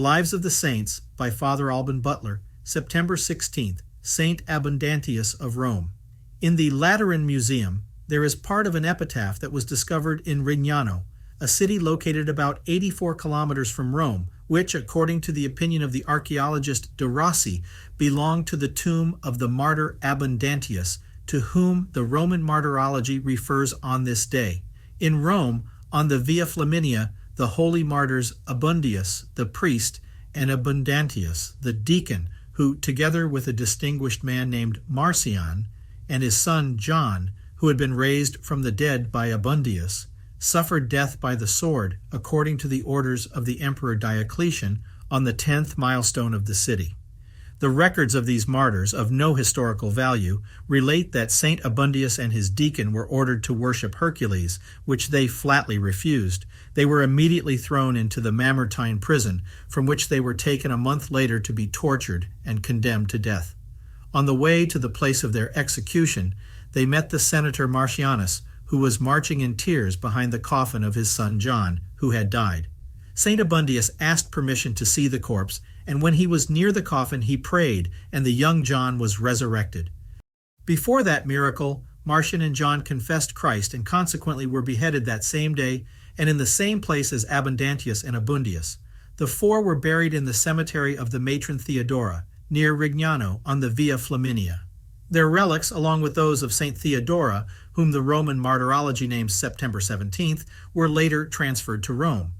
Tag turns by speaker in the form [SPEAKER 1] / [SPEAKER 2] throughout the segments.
[SPEAKER 1] Lives of the Saints by Father Alban Butler, September 16th, Saint Abundantius of Rome. In the Lateran Museum, there is part of an epitaph that was discovered in Rignano, a city located about 84 kilometers from Rome, which, according to the opinion of the archaeologist de Rossi, belonged to the tomb of the martyr Abundantius, to whom the Roman Martyrology refers on this day. In Rome, on the Via Flaminia, the holy martyrs Abundius, the priest, and Abundantius, the deacon, who, together with a distinguished man named Marcion, and his son John, who had been raised from the dead by Abundius, suffered death by the sword, according to the orders of the Emperor Diocletian, on the 10th milestone of the city. The records of these martyrs, of no historical value, relate that Saint Abundius and his deacon were ordered to worship Hercules, which they flatly refused. They were immediately thrown into the Mamertine prison, from which they were taken a month later to be tortured and condemned to death. On the way to the place of their execution, they met the senator Marcianus, who was marching in tears behind the coffin of his son John, who had died. Saint Abundius asked permission to see the corpse, and when he was near the coffin he prayed, and the young John was resurrected. Before that miracle, Marcian and John confessed Christ and consequently were beheaded that same day and in the same place as Abundantius and Abundius. The four were buried in the cemetery of the matron Theodora, near Rignano on the Via Flaminia. Their relics, along with those of Saint Theodora, whom the Roman Martyrology names September 17th, were later transferred to Rome.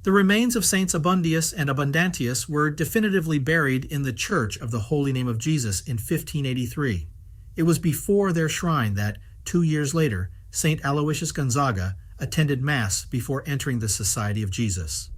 [SPEAKER 1] The remains of Saints Abundius and Abundantius were definitively buried in the Church of the Holy Name of Jesus in 1583. It was before their shrine that, 2 years later, Saint Aloysius Gonzaga attended Mass before entering the Society of Jesus.